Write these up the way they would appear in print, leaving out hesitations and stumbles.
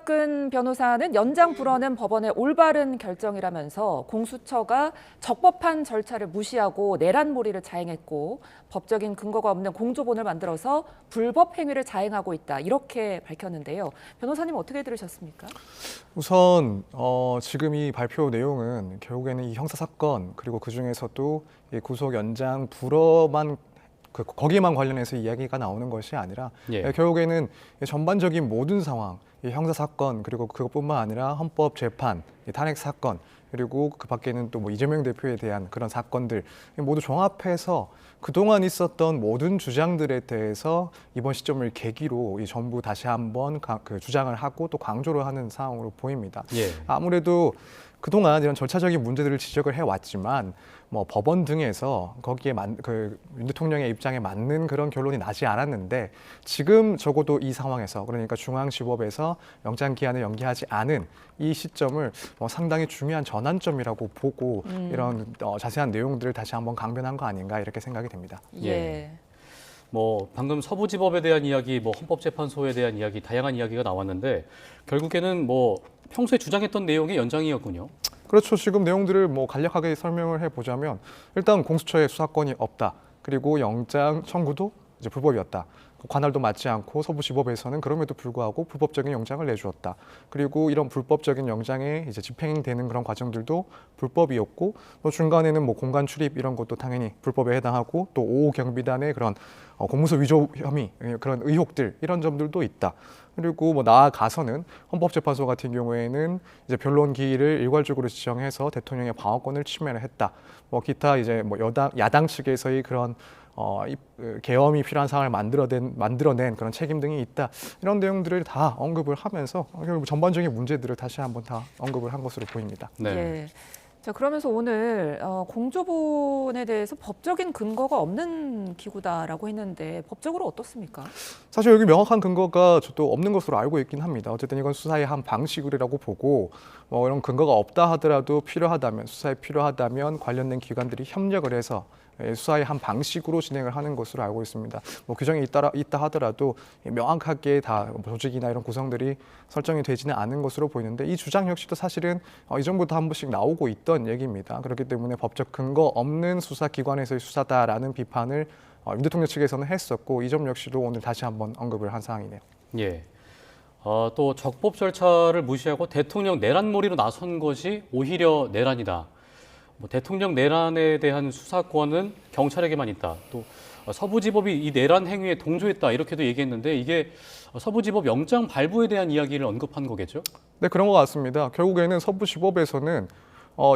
김학근 변호사는 연장 불허는 법원의 올바른 결정이라면서 공수처가 적법한 절차를 무시하고 내란몰이를 자행했고 법적인 근거가 없는 공조본을 만들어서 불법 행위를 자행하고 있다. 이렇게 밝혔는데요. 변호사님 어떻게 들으셨습니까? 우선 지금 이 발표 내용은 결국에는 이 형사사건 그리고 그중에서도 이 구속 연장 불허만 거기에만 관련해서 이야기가 나오는 것이 아니라 결국에는 전반적인 모든 상황, 이 형사사건 그리고 그것뿐만 아니라 헌법재판, 탄핵사건 그리고 그 밖에는 또 뭐 이재명 대표에 대한 그런 사건들 모두 종합해서 그동안 있었던 모든 주장들에 대해서 이번 시점을 계기로 이 전부 다시 한번 주장을 하고 또 강조를 하는 상황으로 보입니다. 아무래도 그동안 이런 절차적인 문제들을 지적을 해왔지만 뭐 법원 등에서 거기에 윤 대통령의 입장에 맞는 그런 결론이 나지 않았는데 지금 적어도 이 상황에서 그러니까 중앙지법에서 영장 기한을 연기하지 않은 이 시점을 상당히 중요한 전환점이라고 보고 이런 자세한 내용들을 다시 한번 강변한 거 아닌가 이렇게 생각이 됩니다. 뭐 방금 서부지법에 대한 이야기, 뭐 헌법재판소에 대한 이야기, 다양한 이야기가 나왔는데 결국에는 뭐 평소에 주장했던 내용의 연장이었군요. 그렇죠. 지금 내용들을 뭐 간략하게 설명을 해보자면 일단 공수처에 수사권이 없다. 그리고 영장 청구도 이제 불법이었다. 관할도 맞지 않고 서부지법에서는 그럼에도 불구하고 불법적인 영장을 내주었다. 그리고 이런 불법적인 영장에 이제 집행되는 그런 과정들도 불법이었고 또 중간에는 뭐 공간 출입 이런 것도 당연히 불법에 해당하고 또 5호 경비단의 그런 공무서 위조 혐의 그런 의혹들 이런 점들도 있다. 그리고 뭐 나아가서는 헌법재판소 같은 경우에는 이제 변론 기일을 일괄적으로 지정해서 대통령의 방어권을 침해를 했다. 뭐 기타 이제 뭐 야당 측에서의 그런 계엄이 필요한 상황을 만들어낸 그런 책임 등이 있다. 이런 내용들을 다 언급을 하면서 결국 전반적인 문제들을 다시 한번 다 언급을 한 것으로 보입니다. 자, 그러면서 오늘 공조본에 대해서 법적인 근거가 없는 기구다라고 했는데 법적으로 어떻습니까? 사실 여기 명확한 근거가 저도 없는 것으로 알고 있긴 합니다. 어쨌든 이건 수사의 한 방식이라고 보고 뭐 이런 근거가 없다 하더라도 수사에 필요하다면 관련된 기관들이 협력을 해서 수사의 한 방식으로 진행을 하는 것으로 알고 있습니다. 뭐 규정이 있다 하더라도 명확하게 다 조직이나 이런 구성들이 설정이 되지는 않은 것으로 보이는데 이 주장 역시도 사실은 이전부터 한 번씩 나오고 있던 얘기입니다. 그렇기 때문에 법적 근거 없는 수사기관에서의 수사다라는 비판을 윤 대통령 측에서는 했었고 이 점 역시도 오늘 다시 한번 언급을 한 사항이네요. 또 적법 절차를 무시하고 대통령 내란몰이로 나선 것이 오히려 내란이다. 뭐 대통령 내란에 대한 수사권은 경찰에게만 있다. 또 서부지법이 이 내란 행위에 동조했다 이렇게도 얘기했는데 이게 서부지법 영장 발부에 대한 이야기를 언급한 거겠죠? 네, 그런 것 같습니다. 결국에는 서부지법에서는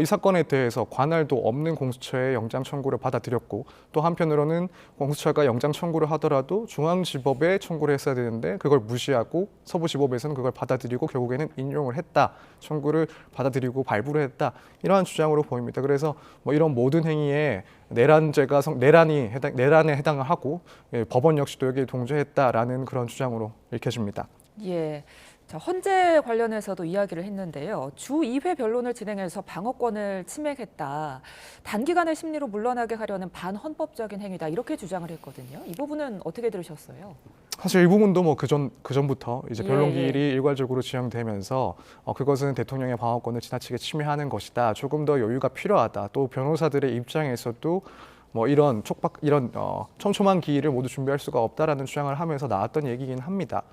이 사건에 대해서 관할도 없는 공수처의 영장 청구를 받아들였고 또 한편으로는 공수처가 영장 청구를 하더라도 중앙지법에 청구를 했어야 되는데 그걸 무시하고 서부지법에서는 그걸 받아들이고 결국에는 인용을 했다. 청구를 받아들이고 발부를 했다. 이러한 주장으로 보입니다. 그래서 뭐 이런 모든 행위에 내란에 해당을 하고 법원 역시도 여기에 동조했다라는 그런 주장으로 읽혀집니다. 자, 헌재 관련해서도 이야기를 했는데요. 주 2회 변론을 진행해서 방어권을 침해했다. 단기간의 심리로 물러나게 하려는 반헌법적인 행위다. 이렇게 주장을 했거든요. 이 부분은 어떻게 들으셨어요? 사실 이 부분도 뭐 그전부터 이제 변론 기일이 일괄적으로 지정되면서 그것은 대통령의 방어권을 지나치게 침해하는 것이다. 조금 더 여유가 필요하다. 또 변호사들의 입장에서도 뭐 이런 촘촘한 기일을 모두 준비할 수가 없다라는 주장을 하면서 나왔던 얘기긴 합니다.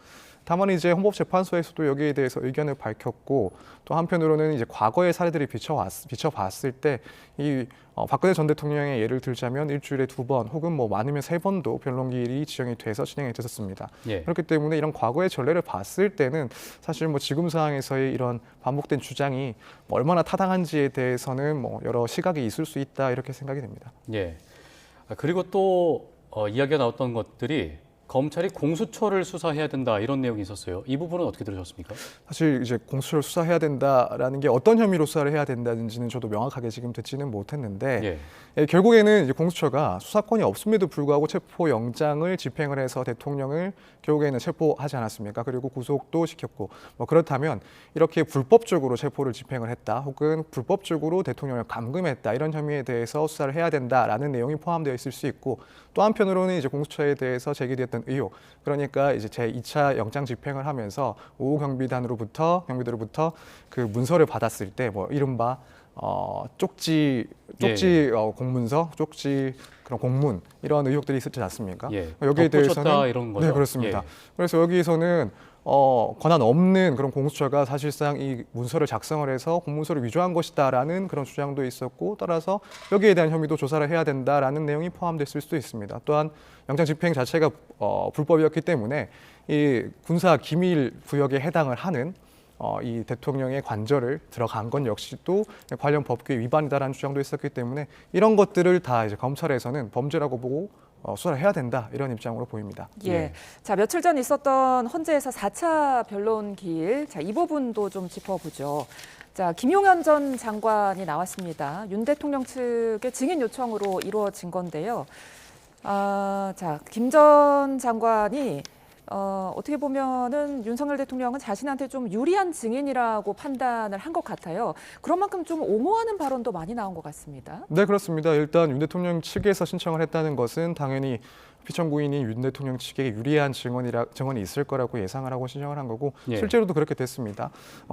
다만 이제 헌법재판소에서도 여기에 대해서 의견을 밝혔고 또 한편으로는 이제 과거의 사례들이 비춰봤을 때 이 박근혜 전 대통령의 예를 들자면 일주일에 2번 혹은 뭐 많으면 3번도 변론기일이 지정이 돼서 진행이 됐었습니다. 그렇기 때문에 이런 과거의 전례를 봤을 때는 사실 뭐 지금 상황에서의 이런 반복된 주장이 뭐 얼마나 타당한지에 대해서는 뭐 여러 시각이 있을 수 있다 이렇게 생각이 됩니다. 그리고 또 이야기가 나왔던 것들이 검찰이 공수처를 수사해야 된다 이런 내용이 있었어요. 이 부분은 어떻게 들으셨습니까? 사실 이제 공수처를 수사해야 된다라는 게 어떤 혐의로 수사를 해야 된다는지는 저도 명확하게 지금 듣지는 못했는데 결국에는 이제 공수처가 수사권이 없음에도 불구하고 체포영장을 집행을 해서 대통령을 결국에는 체포하지 않았습니까? 그리고 구속도 시켰고 뭐 그렇다면 이렇게 불법적으로 체포를 집행을 했다 혹은 불법적으로 대통령을 감금했다 이런 혐의에 대해서 수사를 해야 된다라는 내용이 포함되어 있을 수 있고 또 한편으로는 이제 공수처에 대해서 제기됐던 했던 의혹. 그러니까 이제 제 2차 영장 집행을 하면서 5호 경비대로부터 그 문서를 받았을 때 뭐 이른바 쪽지 공문서, 쪽지 그런 공문 이런 의혹들이 있었지 않습니까? 예. 여기에 대해서는 이런 거죠? 네, 그렇습니다. 예. 그래서 여기서는 권한 없는 그런 공수처가 사실상 이 문서를 작성을 해서 공문서를 위조한 것이다라는 그런 주장도 있었고, 따라서 여기에 대한 혐의도 조사를 해야 된다라는 내용이 포함됐을 수도 있습니다. 또한 영장 집행 자체가 불법이었기 때문에 이 군사 기밀 구역에 해당을 하는 이 대통령의 관저를 들어간 건 역시 또 관련 법규에 위반이다라는 주장도 있었기 때문에 이런 것들을 다 이제 검찰에서는 범죄라고 보고 수사를 해야 된다 이런 입장으로 보입니다. 예. 예. 자, 며칠 전 있었던 헌재에서 4차 변론 기일. 자, 이 부분도 좀 짚어보죠. 자, 김용현 전 장관이 나왔습니다. 윤 대통령 측의 증인 요청으로 이루어진 건데요. 자, 김 전 장관이 어떻게 보면은 윤석열 대통령은 자신한테 좀 유리한 증인이라고 판단을 한 것 같아요. 그런 만큼 좀 옹호하는 발언도 많이 나온 것 같습니다. 네, 그렇습니다. 일단 윤 대통령 측에서 신청을 했다는 것은 당연히 피청구인인 윤 대통령 측에 유리한 증언이 있을 거라고 예상을 하고 신청을 한 거고, 예. 실제로도 그렇게 됐습니다.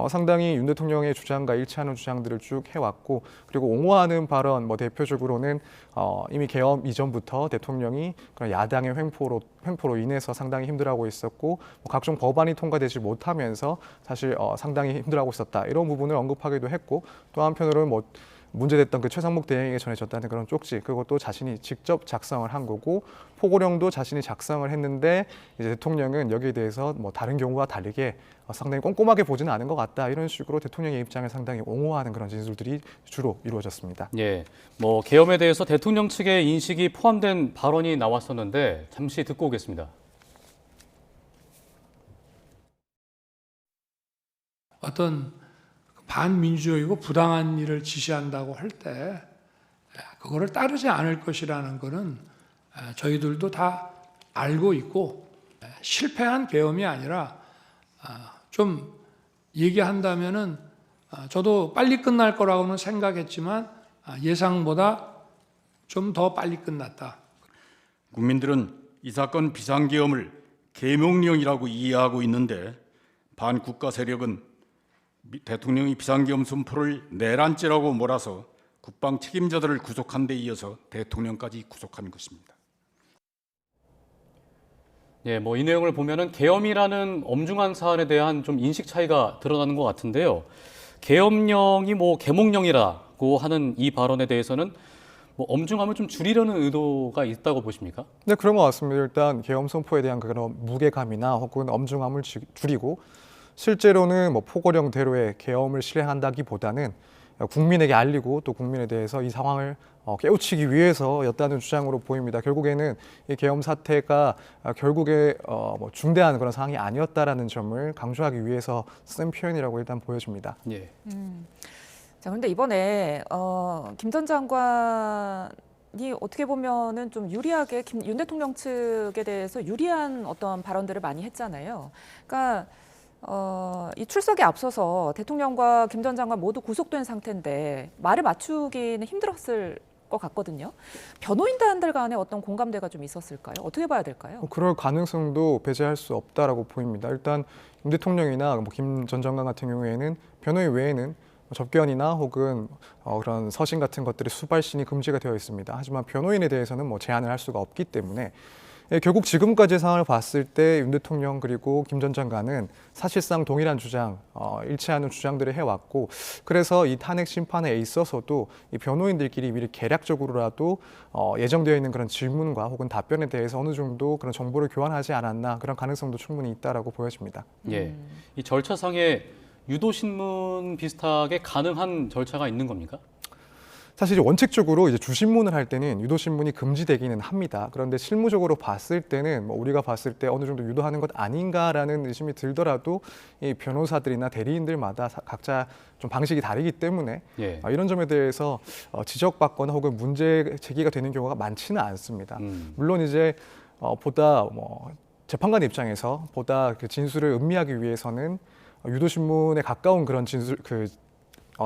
상당히 윤 대통령의 주장과 일치하는 주장들을 쭉 해왔고, 그리고 옹호하는 발언, 뭐 대표적으로는 이미 계엄 이전부터 대통령이 그런 야당의 횡포로 인해서 상당히 힘들어하고 있었고, 뭐 각종 법안이 통과되지 못하면서 사실 상당히 힘들어하고 있었다, 이런 부분을 언급하기도 했고, 또 한편으로는 뭐 문제됐던 그 최상목 대행에게 전해졌다는 그런 쪽지, 그것도 자신이 직접 작성을 한 거고, 포고령도 자신이 작성을 했는데 이제 대통령은 여기에 대해서 뭐 다른 경우와 다르게 상당히 꼼꼼하게 보지는 않은 것 같다, 이런 식으로 대통령의 입장을 상당히 옹호하는 그런 진술들이 주로 이루어졌습니다. 예. 뭐 계엄에 대해서 대통령 측의 인식이 포함된 발언이 나왔었는데 잠시 듣고 오겠습니다. 어떤 반민주적이고 부당한 일을 지시한다고 할 때 그거를 따르지 않을 것이라는 것은 저희들도 다 알고 있고, 실패한 계엄이 아니라 좀 얘기한다면은 저도 빨리 끝날 거라고는 생각했지만 예상보다 좀 더 빨리 끝났다. 국민들은 이 사건 비상계엄을 계명령이라고 이해하고 있는데, 반국가 세력은 대통령이 비상계엄 선포를 내란죄라고 몰아서 국방 책임자들을 구속한 데 이어서 대통령까지 구속한 것입니다. 예, 뭐 이 내용을 보면은 계엄이라는 엄중한 사안에 대한 좀 인식 차이가 드러나는 것 같은데요. 계엄령이 뭐 계몽령이라고 하는 이 발언에 대해서는 뭐 엄중함을 좀 줄이려는 의도가 있다고 보십니까? 네, 그런 것 같습니다. 일단 계엄 선포에 대한 그런 무게감이나 혹은 엄중함을 줄이고, 실제로는 뭐 포고령대로의 계엄을 실행한다기보다는 국민에게 알리고 또 국민에 대해서 이 상황을 깨우치기 위해서였다는 주장으로 보입니다. 결국에는 이 계엄 사태가 결국에 뭐 중대한 그런 상황이 아니었다라는 점을 강조하기 위해서 쓴 표현이라고 일단 보여집니다. 예. 자, 그런데 이번에 김 전 장관이 어떻게 보면은 좀 유리하게 윤 대통령 측에 대해서 유리한 어떤 발언들을 많이 했잖아요. 그러니까 이 출석에 앞서서 대통령과 김 전 장관 모두 구속된 상태인데 말을 맞추기는 힘들었을 것 같거든요. 변호인단들 간에 어떤 공감대가 좀 있었을까요? 어떻게 봐야 될까요? 그럴 가능성도 배제할 수 없다라고 보입니다. 일단 윤 대통령이나 김 전 장관 같은 경우에는 변호인 외에는 접견이나 혹은 그런 서신 같은 것들이 수발신이 금지가 되어 있습니다. 하지만 변호인에 대해서는 뭐 제한을 할 수가 없기 때문에 결국 지금까지의 상황을 봤을 때 윤 대통령 그리고 김 전 장관은 사실상 동일한 주장, 일치하는 주장들을 해왔고, 그래서 이 탄핵 심판에 있어서도 이 변호인들끼리 미리 계략적으로라도 예정되어 있는 그런 질문과 혹은 답변에 대해서 어느 정도 그런 정보를 교환하지 않았나, 그런 가능성도 충분히 있다라고 보여집니다. 예. 이 절차상에 유도신문 비슷하게 가능한 절차가 있는 겁니까? 사실 원칙적으로 이제 주신문을 할 때는 유도신문이 금지되기는 합니다. 그런데 실무적으로 봤을 때는 뭐 우리가 봤을 때 어느 정도 유도하는 것 아닌가라는 의심이 들더라도 이 변호사들이나 대리인들마다 각자 좀 방식이 다르기 때문에 예. 이런 점에 대해서 지적받거나 혹은 문제 제기가 되는 경우가 많지는 않습니다. 물론 이제 보다 뭐 재판관 입장에서 보다 그 진술을 음미하기 위해서는 유도신문에 가까운 그런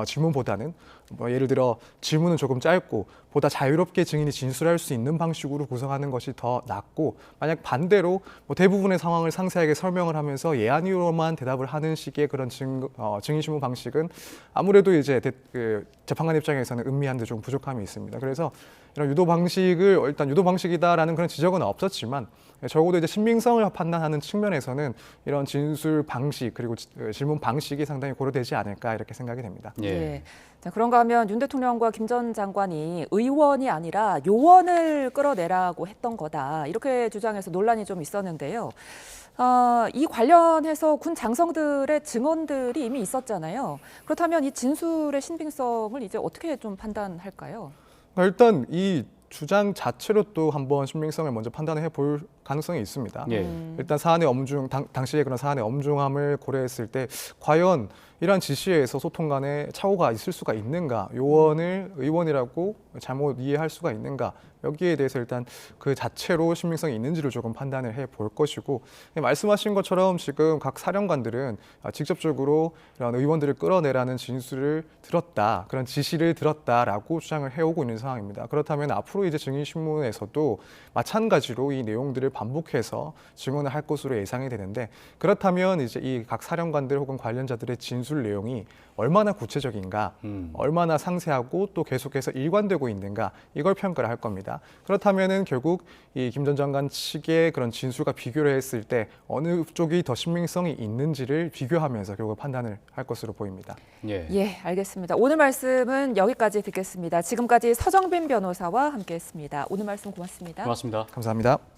질문보다는 뭐 예를 들어 질문은 조금 짧고 보다 자유롭게 증인이 진술할 수 있는 방식으로 구성하는 것이 더 낫고, 만약 반대로 뭐 대부분의 상황을 상세하게 설명을 하면서 예 아니로만 대답을 하는 식의 그런 증인 신문 방식은 아무래도 이제 재판관 입장에서는 음미하는데 좀 부족함이 있습니다. 그래서 이런 유도 방식을 일단 유도 방식이다라는 그런 지적은 없었지만, 적어도 이제 신빙성을 판단하는 측면에서는 이런 진술 방식 그리고 질문 방식이 상당히 고려되지 않을까 이렇게 생각이 됩니다. 예. 예. 자, 그런가 하면 윤 대통령과 김 전 장관이 의원이 아니라 요원을 끌어내라고 했던 거다, 이렇게 주장해서 논란이 좀 있었는데요. 이 관련해서 군 장성들의 증언들이 이미 있었잖아요. 그렇다면 이 진술의 신빙성을 이제 어떻게 좀 판단할까요? 일단 이 주장 자체로 또 한번 신빙성을 먼저 판단해 볼 가능성이 있습니다. 예. 일단 사안의 당시에 그런 사안의 엄중함을 고려했을 때 과연 이러한 지시에서 소통 간에 착오가 있을 수가 있는가, 요원을 의원이라고 잘못 이해할 수가 있는가, 여기에 대해서 일단 그 자체로 신빙성이 있는지를 조금 판단을 해 볼 것이고, 말씀하신 것처럼 지금 각 사령관들은 직접적으로 이런 의원들을 끌어내라는 진술을 들었다, 그런 지시를 들었다라고 주장을 해오고 있는 상황입니다. 그렇다면 앞으로 이제 증인신문에서도 마찬가지로 이 내용들을 반복해서 증언을 할 것으로 예상이 되는데, 그렇다면 이제 이 각 사령관들 혹은 관련자들의 진술 내용이 얼마나 구체적인가, 얼마나 상세하고 또 계속해서 일관되고 있는가, 이걸 평가를 할 겁니다. 그렇다면은 결국 이 김 전 장관 측의 그런 진술과 비교를 했을 때 어느 쪽이 더 신빙성이 있는지를 비교하면서 결국 판단을 할 것으로 보입니다. 예. 예, 알겠습니다. 오늘 말씀은 여기까지 듣겠습니다. 지금까지 서정빈 변호사와 함께했습니다. 오늘 말씀 고맙습니다. 고맙습니다. 감사합니다.